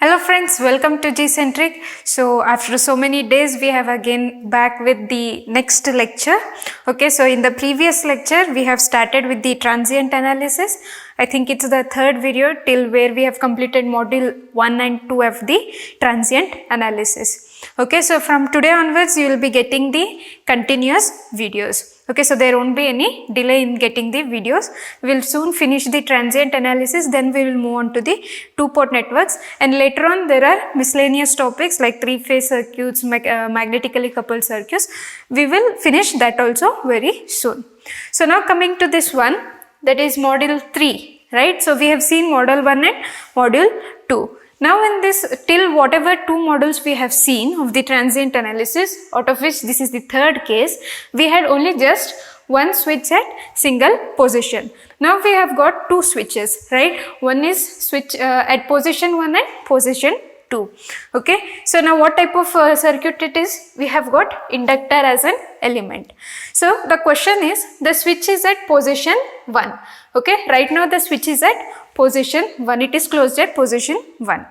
Hello friends, welcome to G-Centric. So after so many days we have again back with the next lecture. Okay, so in the previous lecture we have started with the transient analysis. I think it's the third video till where we have completed module 1 and 2 of the transient analysis. Okay, so from today onwards you will be getting the continuous videos. Okay, so there won't be any delay in getting the videos. We will soon finish the transient analysis, then we will move on to the two-port networks, and later on there are miscellaneous topics like three-phase circuits, magnetically coupled circuits. We will finish that also very soon. So now coming to this one, that is module 3, right? So we have seen module 1 and module 2. Now in this, till whatever two modules we have seen of the transient analysis, out of which this is the third case, we had only just one switch at single position. Now we have got two switches, right? One is switch at position 1 and position 2. Okay, so now what type of circuit it is? We have got inductor as an element. So the question is, the switch is at position 1. Okay, right now the switch is at position 1, it is closed at position 1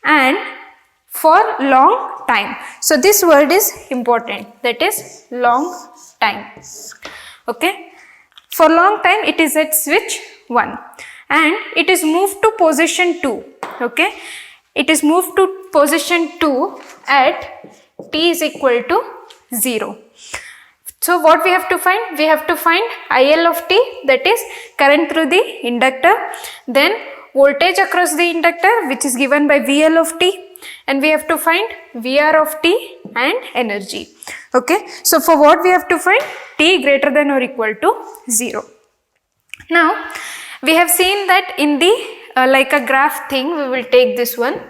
and for long time. So this word is important, that is long time. Okay, for long time it is at switch 1 and it is moved to position 2. Okay, it is moved to position 2 at t is equal to 0. So what we have to find? We have to find IL of t, that is current through the inductor, then voltage across the inductor which is given by VL of t, and we have to find VR of t and energy. Okay, so for what we have to find? T greater than or equal to 0. Now we have seen that in the like a graph thing, we will take this one.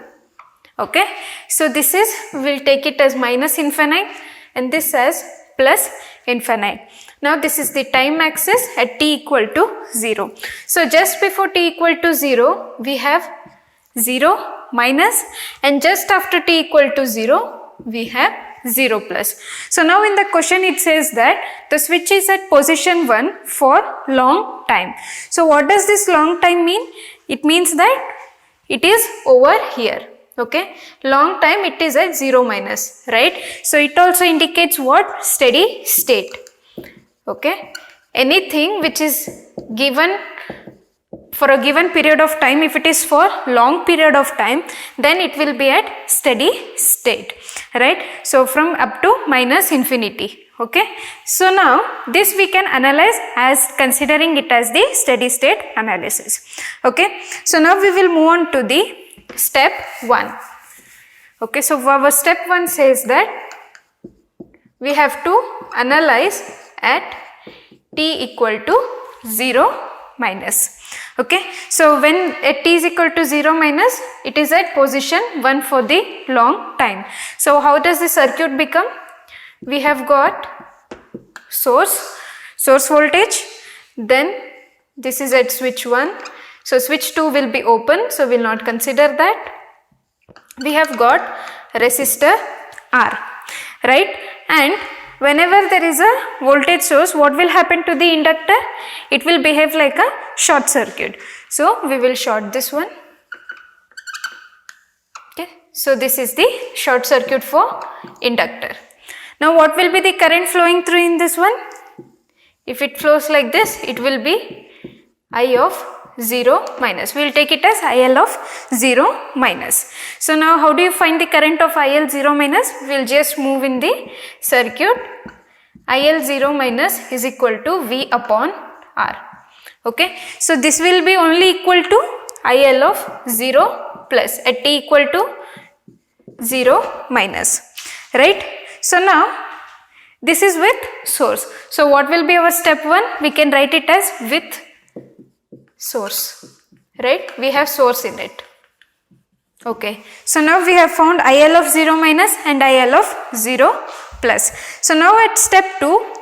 Okay, so this is, we will take it as minus infinite and this as plus infinite. Now this is the time axis at t equal to 0. So just before t equal to 0, we have 0 minus, and just after t equal to 0, we have 0 plus. So now in the question it says that the switch is at position 1 for long time. So what does this long time mean? It means that it is over here. Okay, long time it is at 0 minus, right? So it also indicates what? Steady state. Okay, anything which is given for a given period of time, if it is for long period of time, then it will be at steady state, right? So from up to minus infinity. Okay, so now this we can analyze as considering it as the steady state analysis. Okay, so now we will move on to the step 1. Okay, so our step 1 says that we have to analyze at t equal to 0 minus. Okay, so when at t is equal to 0 minus, it is at position 1 for the long time. So how does the circuit become? We have got source voltage, then this is at switch 1. So switch 2 will be open, so we will not consider that. We have got resistor R, right? And whenever there is a voltage source, what will happen to the inductor? It will behave like a short circuit. So we will short this one. Okay, so this is the short circuit for inductor. Now what will be the current flowing through in this one? If it flows like this, it will be I of 0 minus. We will take it as IL of 0 minus. So now how do you find the current of IL 0 minus? We will just move in the circuit. IL 0 minus is equal to V upon R. Okay, so this will be only equal to IL of 0 plus at t equal to 0 minus, right? So now this is with source. So what will be our step 1? We can write it as with source, right? We have source in it. Okay, so now we have found IL of 0 minus and IL of 0 plus. So now at step 2,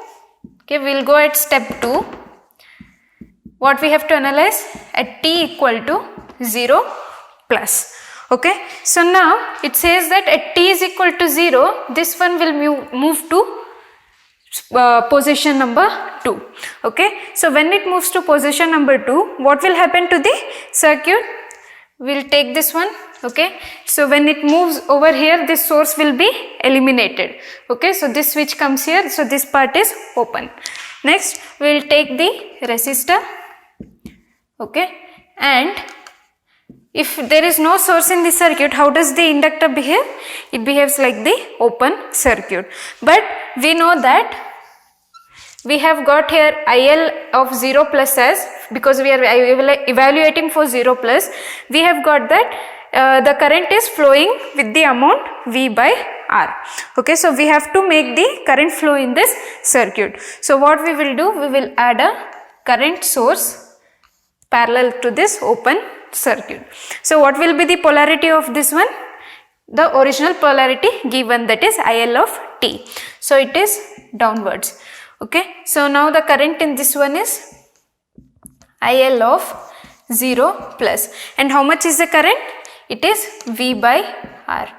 okay, we will go at step 2. What we have to analyze? At t equal to 0 plus. Okay, so now it says that at t is equal to 0, this one will move to position number 2. Okay, so when it moves to position number 2, what will happen to the circuit? we'll take this one. Okay, so when it moves over here, this source will be eliminated. Okay, so this switch comes here, so this part is open. Next we'll take the resistor. Okay, and if there is no source in the circuit, how does the inductor behave? It behaves like the open circuit. But we know that we have got here IL of 0 plus as, because we are evaluating for 0 plus, we have got that the current is flowing with the amount V by R. Okay, so we have to make the current flow in this circuit. So what we will do, we will add a current source parallel to this open circuit. So what will be the polarity of this one? The original polarity given, that is IL of T. So it is downwards. Okay, so now the current in this one is IL of 0 plus, and how much is the current? It is V by R,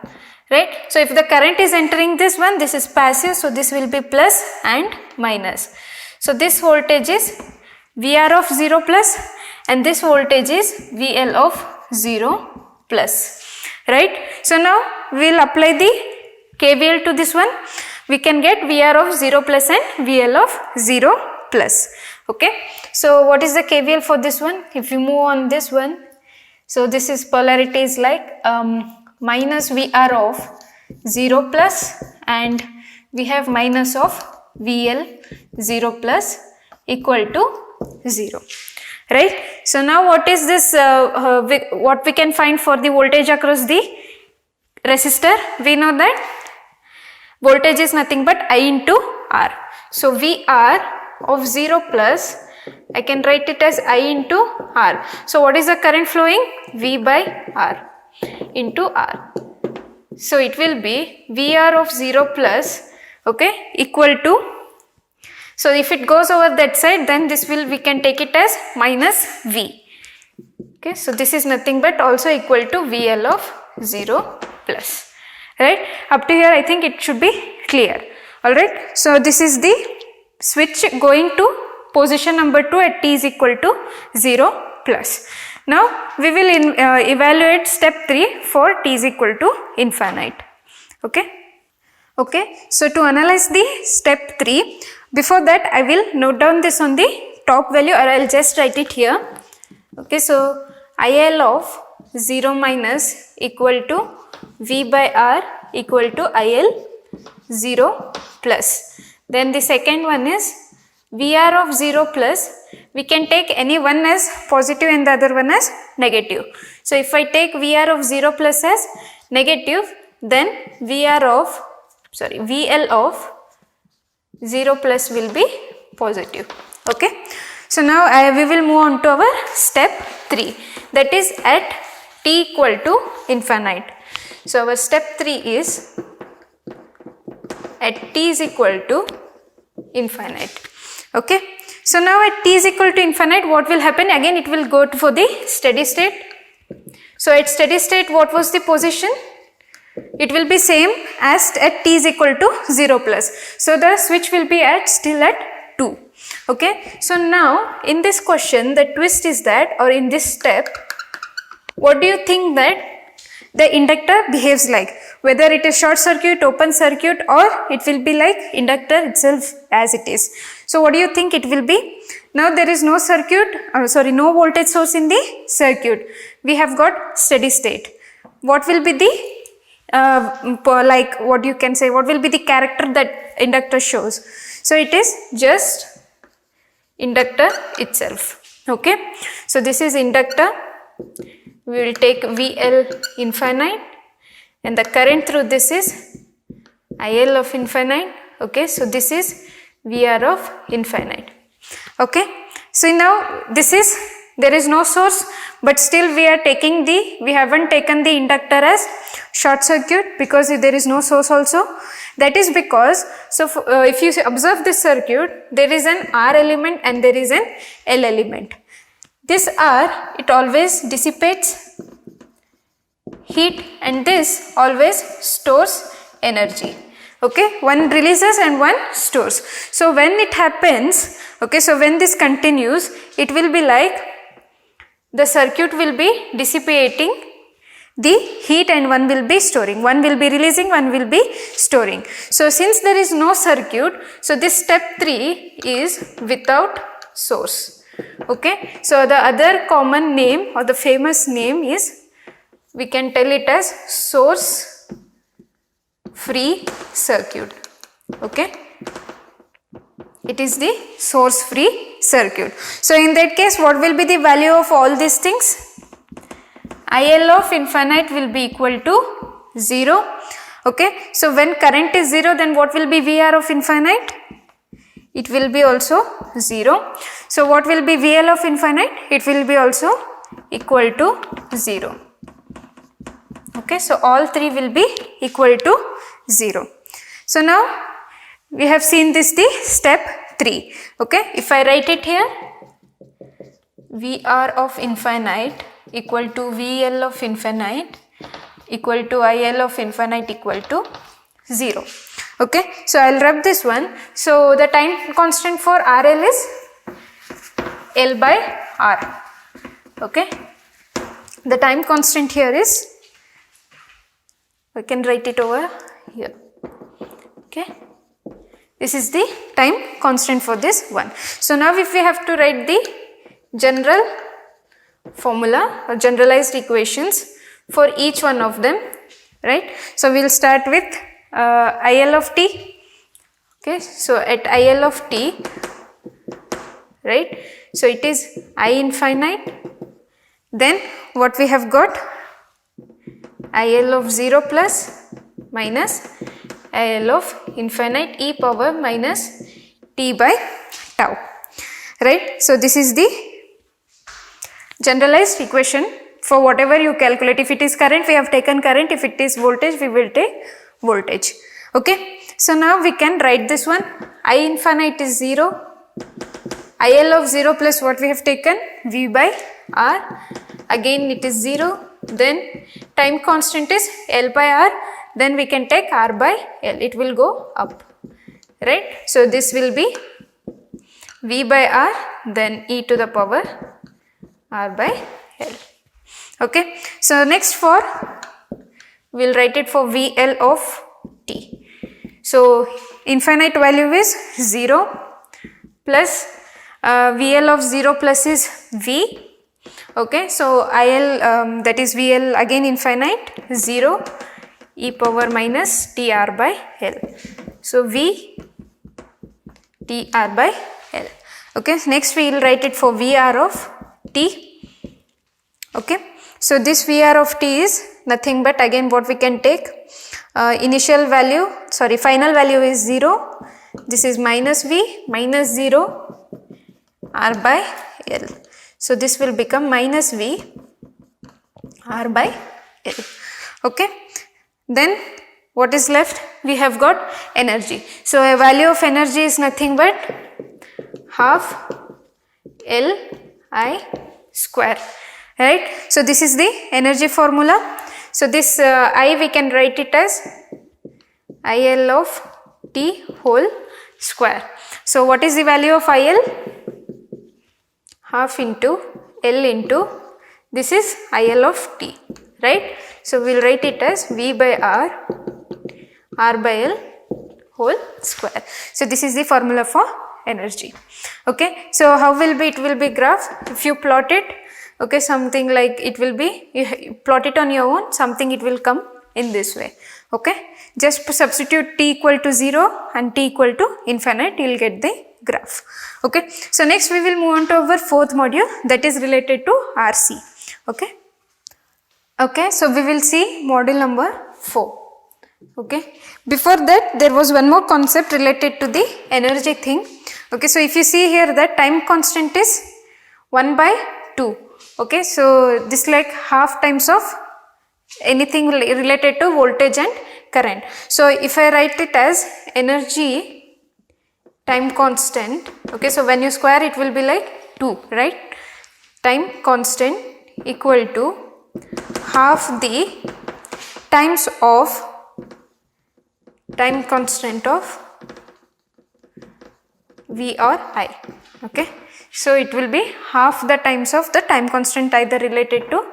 right? So if the current is entering this one, this is passive, so this will be plus and minus. So this voltage is VR of 0 plus and this voltage is VL of 0 plus, right? So now we will apply the KVL to this one. We can get VR of 0 plus and VL of 0 plus. Okay, so what is the KVL for this one? If you move on this one, so this is polarity is like minus VR of 0 plus and we have minus of VL 0 plus equal to 0, right? So now what is this, what we can find for the voltage across the resistor? We know that voltage is nothing but I into R. So VR of 0 plus, I can write it as I into R. So what is the current flowing? V by R into R. So it will be VR of 0 plus, okay, equal to, so if it goes over that side, then this will, we can take it as minus V. Okay, so this is nothing but also equal to VL of 0 plus, right? Up to here I think it should be clear. Alright, so this is the switch going to position number 2 at t is equal to 0 plus. Now we will evaluate step 3 for t is equal to infinite. Okay. Okay, so to analyze the step 3, before that I will note down this on the top value, or I will just write it here. Okay, so IL of 0 minus equal to V by R equal to IL 0 plus. Then the second one is VR of 0 plus, we can take any one as positive and the other one as negative. So if I take VR of 0 plus as negative, then VL of 0 plus will be positive. Okay. So now we will move on to our step 3, that is at t equal to infinite. So our step 3 is at t is equal to infinite. Okay. So now at t is equal to infinite, what will happen? Again it will go for the steady state. So at steady state, what was the position? It will be same as at t is equal to 0 plus. So the switch will be still at 2. Okay. So now in this question, the twist is that, or in this step, what do you think that the inductor behaves like? Whether it is short circuit, open circuit, or it will be like inductor itself as it is. So what do you think it will be? Now there is no no voltage source in the circuit. We have got steady state. What will be the what you can say, what will be the character that inductor shows? So it is just inductor itself. Okay. So this is inductor. We will take VL infinite and the current through this is IL of infinite. Okay. So this is VR of infinite. Okay. So now this is, there is no source, but still we haven't taken the inductor as short circuit because there is no source also. That is because, so if you observe this circuit, there is an R element and there is an L element. This R, it always dissipates heat and this always stores energy. Okay, one releases and one stores. So when it happens, okay, so when this continues, it will be like the circuit will be dissipating the heat and one will be storing. One will be releasing, one will be storing. So since there is no circuit, so this step 3 is without source. Okay. So the other common name or the famous name is, we can tell it as source free circuit. Okay. It is the source free circuit. So in that case, what will be the value of all these things? IL of infinite will be equal to 0. Okay. So when current is 0, then what will be VR of infinite? It will be also 0. So what will be VL of infinite? It will be also equal to 0. Okay. So all three will be equal to 0. So now we have seen this, the step 3. Okay. If I write it here, VR of infinite equal to VL of infinite equal to IL of infinite equal to 0. Okay. So I'll rub this one. So the time constant for RL is L by R. Okay. The time constant here is, I can write it over here. Okay. This is the time constant for this one. So now if we have to write the general formula or generalized equations for each one of them, right? So we'll start with IL of t. Okay. So at IL of t, right? So it is I infinite. Then what we have got? IL of 0 plus minus IL of infinite e power minus t by tau, right? So this is the generalized equation for whatever you calculate. If it is current, we have taken current. If it is voltage, we will take voltage. Okay. So now we can write this one. I infinite is 0. IL of 0 plus what we have taken? V by R. Again it is 0. Then time constant is L by R. Then we can take R by L. It will go up. Right. So this will be V by R, then e to the power R by L. Okay. So next for, we will write it for VL of t. So infinite value is 0 plus VL of 0 plus is V. Okay. So IL, that is VL again infinite, 0 e power minus t R by L. So V t R by L. Okay. Next we will write it for VR of t. Okay. So this VR of t is nothing but again what we can take, final value is 0. This is minus V minus 0 R by L. So this will become minus V R by L. Okay. Then what is left? We have got energy. So a value of energy is nothing but half L I square, right? So this is the energy formula. So this I we can write it as IL of t whole square. So what is the value of IL? Half into L into, this is IL of t, right? So we will write it as V by R, R by L whole square. So this is the formula for energy. Okay. So how will be, it will be graph if you plot it. Okay, something like it will be, you plot it on your own, something it will come in this way. Okay. Just substitute t equal to 0 and t equal to infinite, you will get the graph. Okay. So next we will move on to our fourth module, that is related to RC. Okay. Okay. So we will see module number 4. Okay. Before that there was one more concept related to the energy thing. Okay. So if you see here, that time constant is 1 by 2. Okay. So this like half times of anything related to voltage and current. So if I write it as energy time constant, okay, so when you square it will be like 2, right? Time constant equal to half the times of time constant of V or I. Okay, so it will be half the times of the time constant either related to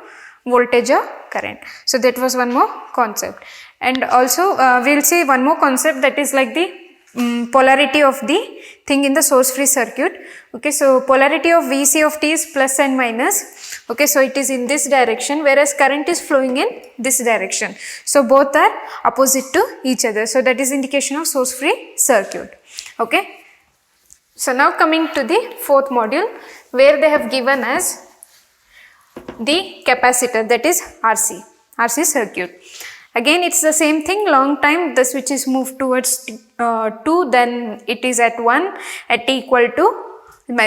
voltage or current. So that was one more concept. And also we will see one more concept, that is like the polarity of the thing in the source free circuit. Okay, so polarity of Vc of t is plus and minus. Okay, so it is in this direction, whereas current is flowing in this direction. So both are opposite to each other. So that is indication of source free circuit. Okay. So now coming to the fourth module, where they have given us the capacitor, that is RC circuit. Again it's the same thing, long time the switch is moved towards 2, then it is at 1 at t equal to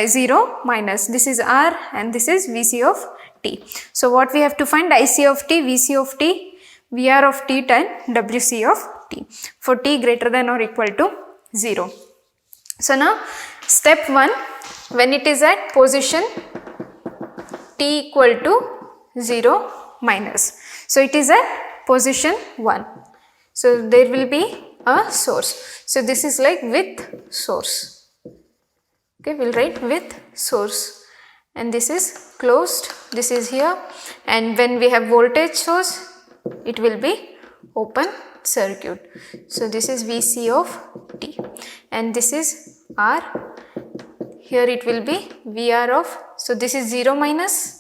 0 minus, this is R and this is Vc of t. So what we have to find, Ic of t, Vc of t, Vr of t and Wc of t for t greater than or equal to 0. So now step 1, when it is at position t equal to 0 minus, so it is at position 1. So there will be a source. So this is like with source. Okay, we'll write with source, and this is closed, this is here, and when we have voltage source, it will be open circuit. So this is Vc of t, and this is R. Here it will be Vr of, so this is 0 minus.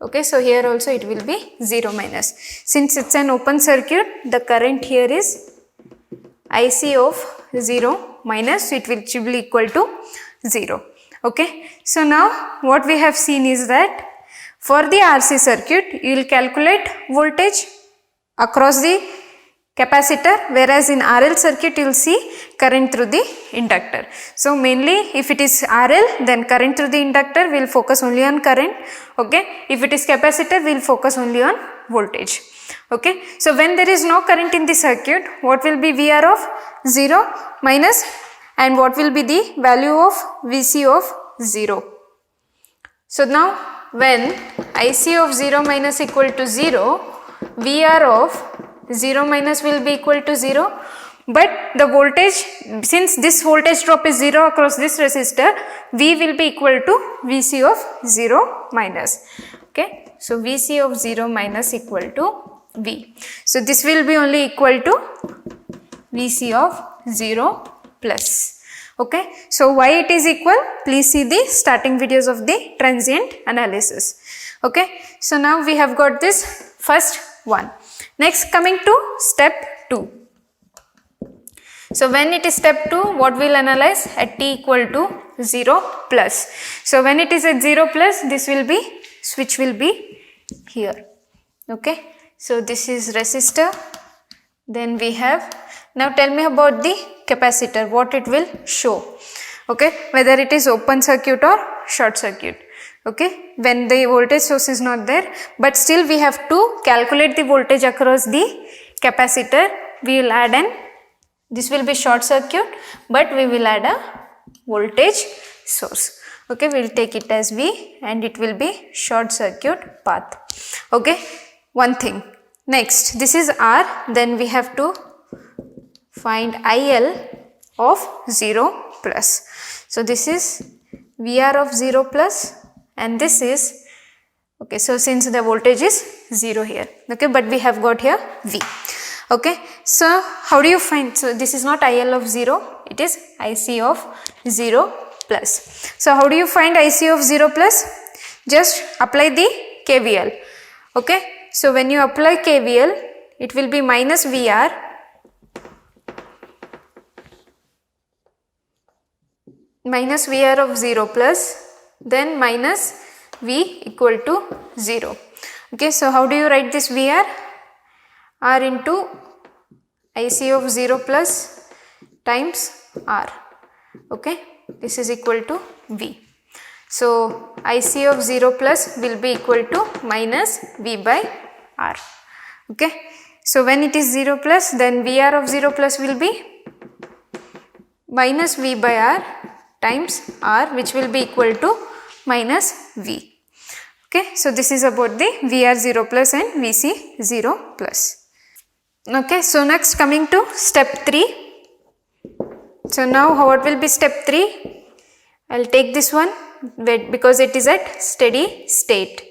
Okay, so here also it will be 0 minus. Since it's an open circuit, the current here is Ic of 0 minus, so it will be equal to 0. Okay, so now what we have seen is that for the RC circuit, you will calculate voltage across the capacitor, whereas in RL circuit you will see current through the inductor. So mainly if it is RL, then current through the inductor, we will focus only on current. Okay, if it is capacitor, we will focus only on voltage. Okay, so when there is no current in the circuit, what will be Vr of 0 minus, and what will be the value of Vc of 0. So now when Ic of 0 minus equal to 0, Vr of 0 minus will be equal to 0, but the voltage, since this voltage drop is 0 across this resistor, V will be equal to Vc of 0 minus. Okay, so Vc of 0 minus equal to V. So this will be only equal to Vc of 0 plus. Okay, so why it is equal? Please see the starting videos of the transient analysis. Okay, so now we have got this first one. Next, coming to step 2. So when it is step 2, what we will analyze? At t equal to 0 plus. So when it is at 0 plus, this will be, switch will be here. Okay, so this is resistor, then we have, now tell me about the capacitor, what it will show. Okay, whether it is open circuit or short circuit. Okay, when the voltage source is not there, but still we have to calculate the voltage across the capacitor. We will add an, this will be short circuit, but we will add a voltage source. Okay, we will take it as V and it will be short circuit path. Okay, one thing. Next, this is R, then we have to find IL of 0 plus. So this is Vr of 0 plus, and this is, okay, so since the voltage is 0 here, okay, but we have got here V. Okay, so how do you find, so this is not IL of 0, it is IC of 0 plus. So how do you find IC of 0 plus? Just apply the KVL. Okay, so when you apply KVL, it will be minus Vr of 0 plus, then minus V equal to 0. Okay, so how do you write this Vr? R into IC of 0 plus times R. Okay, this is equal to V. So IC of 0 plus will be equal to minus V by R. Okay, so when it is 0 plus, then Vr of 0 plus will be minus V by R times R, which will be equal to minus V. Okay, so this is about the Vr 0 plus and Vc 0 plus. Okay, so next coming to step 3. So now what will be step 3? I'll take this one because it is at steady state,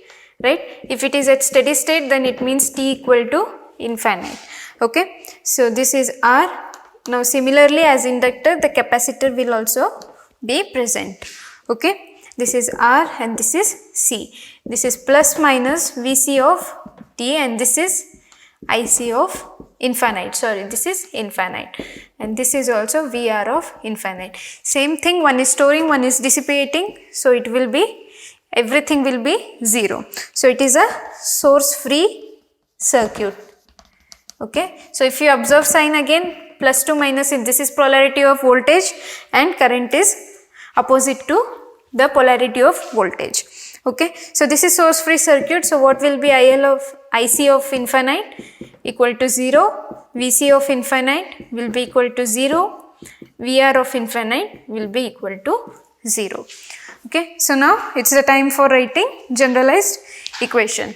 right? If it is at steady state, then it means t equal to infinite. Okay, so this is R. Now similarly as inductor, the capacitor will also be present. Okay, this is R and this is C. This is plus minus Vc of t and this is Ic of infinite. Sorry, this is infinite and this is also Vr of infinite. Same thing, one is storing, one is dissipating, so it will be, everything will be 0. So it is a source free circuit. Okay, so if you observe sign again, plus to minus, if this is polarity of voltage and current is opposite to the polarity of voltage. Okay, so this is source free circuit. So what will be IL of IC of infinite? Equal to 0, Vc of infinite will be equal to 0, Vr of infinite will be equal to 0. Okay, so now it's the time for writing generalized equation.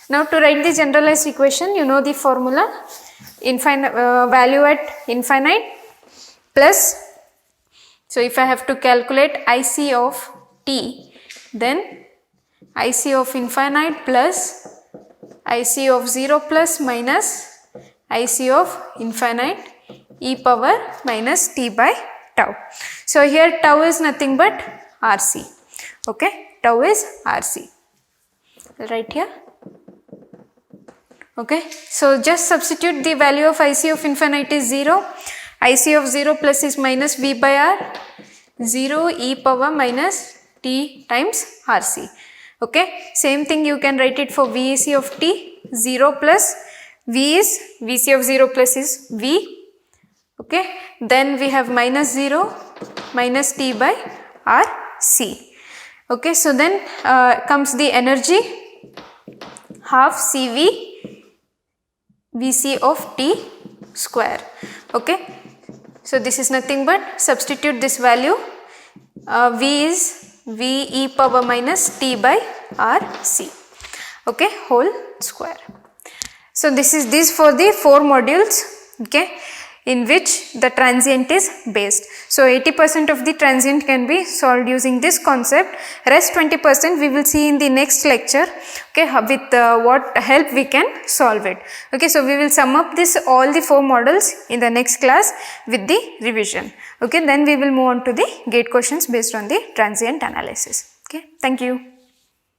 Now to write the generalized equation, you know the formula, infinite value at infinite plus, so if I have to calculate IC of t, then IC of infinite plus IC of 0 plus minus IC of infinite e power minus t by tau. So here tau is nothing but RC. Okay, tau is RC. Right here. Okay, so just substitute the value of IC of infinite is 0. IC of 0 plus is minus V by R, 0 e power minus t times RC. Okay, same thing you can write it for VEC of t, 0 plus V is, VC of 0 plus is V. Okay, then we have minus 0 minus t by RC. Okay, so then comes the energy, half CV Vc of t square. Okay, so this is nothing but substitute this value, V is V e power minus t by RC. Okay, whole square. So this for the 4 modules, okay, in which the transient is based. So 80% of the transient can be solved using this concept. Rest 20% we will see in the next lecture. Okay, with what help we can solve it. Okay, so we will sum up this all the 4 models in the next class with the revision. Okay, then we will move on to the gate questions based on the transient analysis. Okay, thank you.